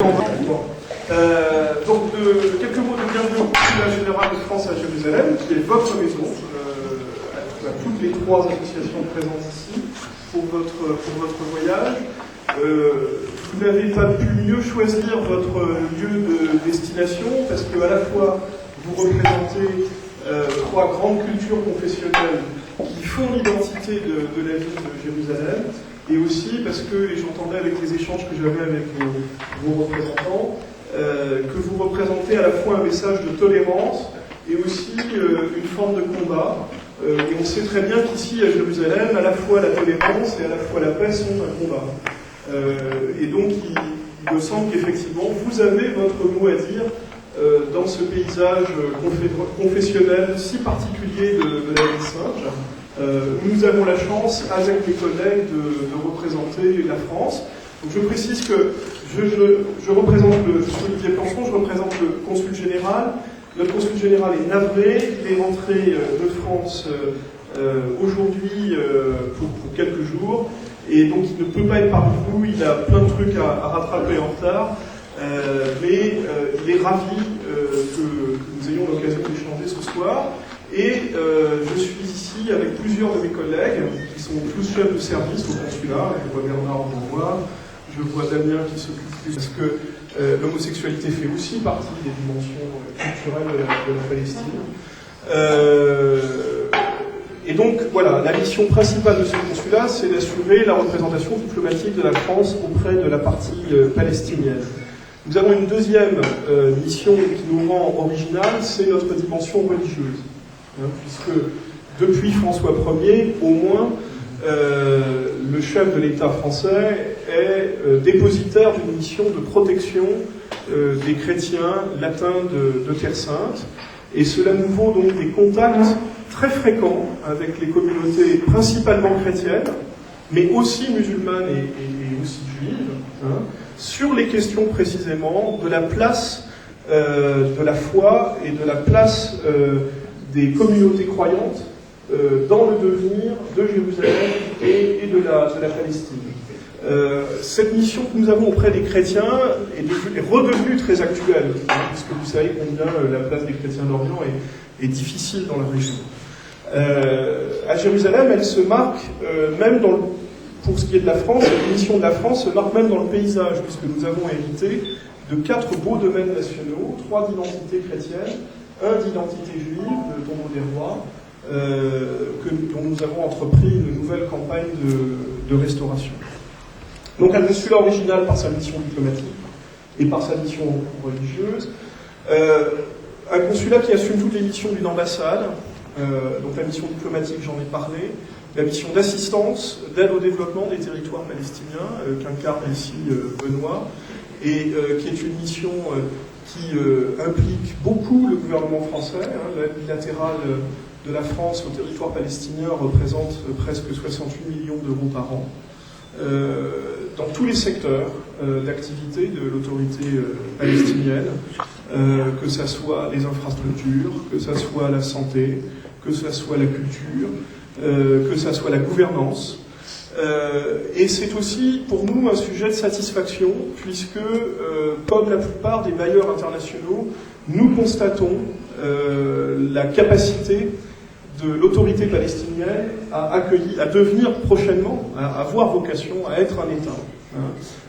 Donc, quelques mots de bienvenue au Consulat général de France à Jérusalem, qui est votre maison, à toutes les trois associations présentes ici, pour votre voyage. Vous n'avez pas pu mieux choisir votre lieu de destination, parce que à la fois, vous représentez trois grandes cultures confessionnelles qui font l'identité de la ville de Jérusalem, et aussi parce que, et j'entendais avec les échanges que j'avais avec vos représentants, que vous représentez à la fois un message de tolérance et aussi une forme de combat. Et on sait très bien qu'ici, à Jérusalem, à la fois la tolérance et à la fois la paix sont un combat. Et donc, il me semble qu'effectivement, vous avez votre mot à dire dans ce paysage confessionnel si particulier de la Ville-Sainte. Nous avons la chance, avec mes collègues, de représenter la France. Donc je précise que je représente je suis Olivier Planchon, je représente le consul général. Notre consul général est navré, il est rentré de France aujourd'hui pour quelques jours, et donc il ne peut pas être parmi vous, il a plein de trucs à rattraper en retard, mais il est ravi que nous ayons l'occasion d'échanger ce soir. Et je suis ici avec plusieurs de mes collègues qui sont tous chefs de service au consulat. Je vois Bernard en moi, je vois Damien qui s'occupe parce que l'homosexualité fait aussi partie des dimensions culturelles de la Palestine. Et donc voilà, la mission principale de ce consulat, c'est d'assurer la représentation diplomatique de la France auprès de la partie palestinienne. Nous avons une deuxième mission qui nous rend originale, c'est notre dimension religieuse. Puisque depuis François Ier, au moins, le chef de l'État français est dépositaire d'une mission de protection des chrétiens latins de Terre Sainte, et cela nous vaut donc des contacts très fréquents avec les communautés principalement chrétiennes, mais aussi musulmanes et aussi juives, sur les questions précisément de la place de la foi et de la place des communautés croyantes dans le devenir de Jérusalem et de la Palestine. Cette mission que nous avons auprès des chrétiens est redevenue très actuelle, puisque vous savez combien la place des chrétiens d'Orient est difficile dans la région. À Jérusalem, elle se marque même pour ce qui est de la France, la mission de la France se marque même dans le paysage, puisque nous avons hérité de 4 beaux domaines nationaux, 3 d'identité chrétienne, un d'identité juive, le tombeau des rois, dont nous avons entrepris une nouvelle campagne de restauration. Donc un consulat original par sa mission diplomatique et par sa mission religieuse, un consulat qui assume toutes les missions d'une ambassade, donc la mission diplomatique, j'en ai parlé, la mission d'assistance, d'aide au développement des territoires palestiniens, qu'incarne ici Benoît, et qui est une mission qui implique beaucoup le gouvernement français. L'aide bilatérale de la France au territoire palestinien représente presque 68 millions d'euros par an, dans tous les secteurs d'activité de l'autorité palestinienne, que ce soit les infrastructures, que ce soit la santé, que ce soit la culture, que ce soit la gouvernance. Et c'est aussi pour nous un sujet de satisfaction, puisque, comme la plupart des bailleurs internationaux, nous constatons la capacité de l'autorité palestinienne à devenir prochainement, à avoir vocation à être un État,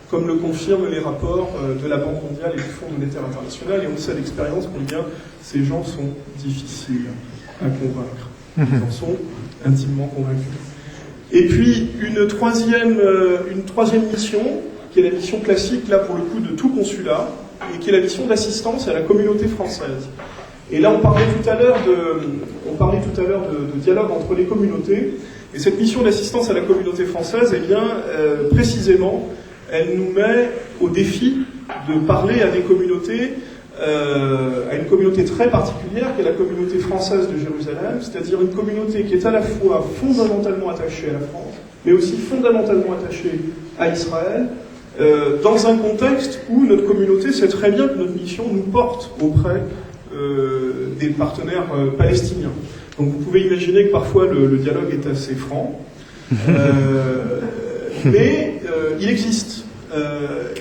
comme le confirment les rapports de la Banque mondiale et du Fonds monétaire international, et on sait d'expérience combien ces gens sont difficiles à convaincre. Ils en sont intimement convaincus. Et puis une troisième mission, qui est la mission classique, là pour le coup, de tout consulat, et qui est la mission d'assistance à la communauté française. Et là on parlait tout à l'heure de dialogue entre les communautés, et cette mission d'assistance à la communauté française, eh bien, précisément, elle nous met au défi de parler à des communautés, à une communauté très particulière, qui est la communauté française de Jérusalem, c'est-à-dire une communauté qui est à la fois fondamentalement attachée à la France, mais aussi fondamentalement attachée à Israël, dans un contexte où notre communauté sait très bien que notre mission nous porte auprès des partenaires palestiniens. Donc vous pouvez imaginer que parfois le dialogue est assez franc, mais il existe.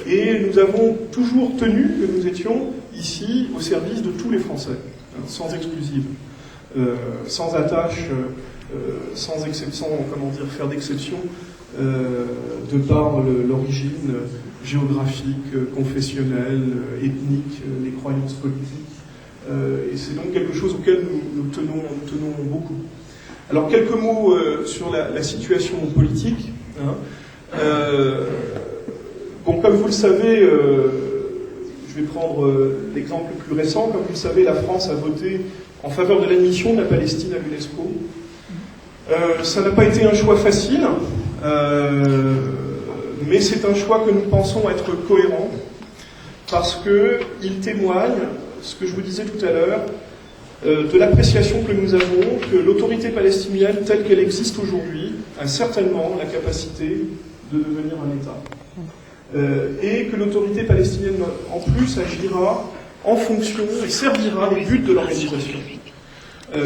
et nous avons toujours tenu que nous étions ici au service de tous les Français, sans exclusive, sans attache, sans exception, comment dire, faire d'exception de par l'origine géographique, confessionnelle, ethnique, les croyances politiques. Et c'est donc quelque chose auquel nous tenons beaucoup. Alors quelques mots sur la situation politique. Bon, comme vous le savez, je vais prendre l'exemple le plus récent. Comme vous le savez, la France a voté en faveur de l'admission de la Palestine à l'UNESCO. Ça n'a pas été un choix facile, mais c'est un choix que nous pensons être cohérent, parce qu'il témoigne, ce que je vous disais tout à l'heure, de l'appréciation que nous avons que l'autorité palestinienne, telle qu'elle existe aujourd'hui, a certainement la capacité de devenir un État. Et que l'autorité palestinienne, en plus, agira en fonction et servira des buts de l'organisation.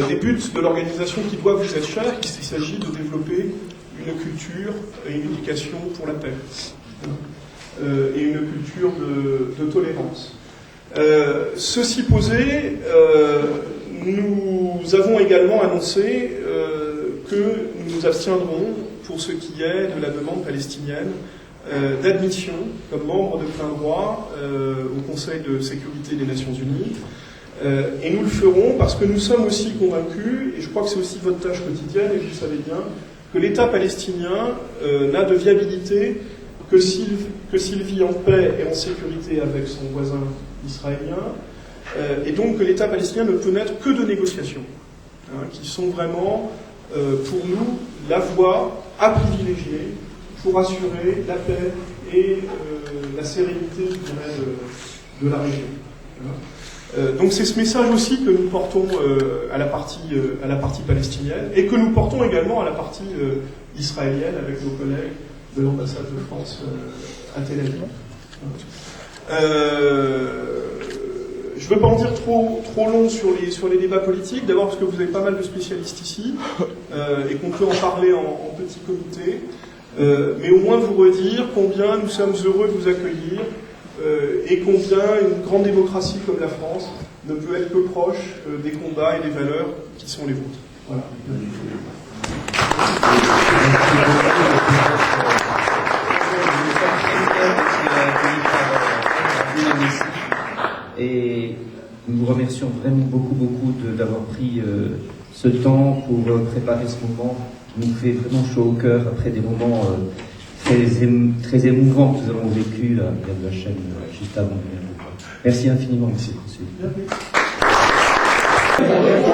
Des buts de l'organisation qui doivent vous être chers, qu'il s'agit de développer une culture et une éducation pour la paix. Et une culture de tolérance. Ceci posé, nous avons également annoncé que nous nous abstiendrons pour ce qui est de la demande palestinienne d'admission comme membre de plein droit au Conseil de sécurité des Nations Unies. Et nous le ferons parce que nous sommes aussi convaincus, et je crois que c'est aussi votre tâche quotidienne, et vous le savez bien, que l'État palestinien n'a de viabilité que s'il vit en paix et en sécurité avec son voisin israélien, et donc que l'État palestinien ne peut naître que de négociations, qui sont vraiment, pour nous, la voie à privilégier pour assurer la paix et la sérénité de la région. Donc c'est ce message aussi que nous portons à la partie palestinienne, et que nous portons également à la partie israélienne avec nos collègues de l'ambassade de France à Tel Aviv. Je ne veux pas en dire trop long sur les débats politiques, d'abord parce que vous avez pas mal de spécialistes ici, et qu'on peut en parler en petit comité, mais au moins vous redire combien nous sommes heureux de vous accueillir, et combien une grande démocratie comme la France ne peut être que proche des combats et des valeurs qui sont les vôtres. Voilà. Et nous vous remercions vraiment beaucoup d'avoir pris ce temps pour préparer ce moment qui nous fait vraiment chaud au cœur après des moments très émouvants que nous avons vécu là, il y a de la chaîne juste avant. Merci infiniment, monsieur. Bienvenue.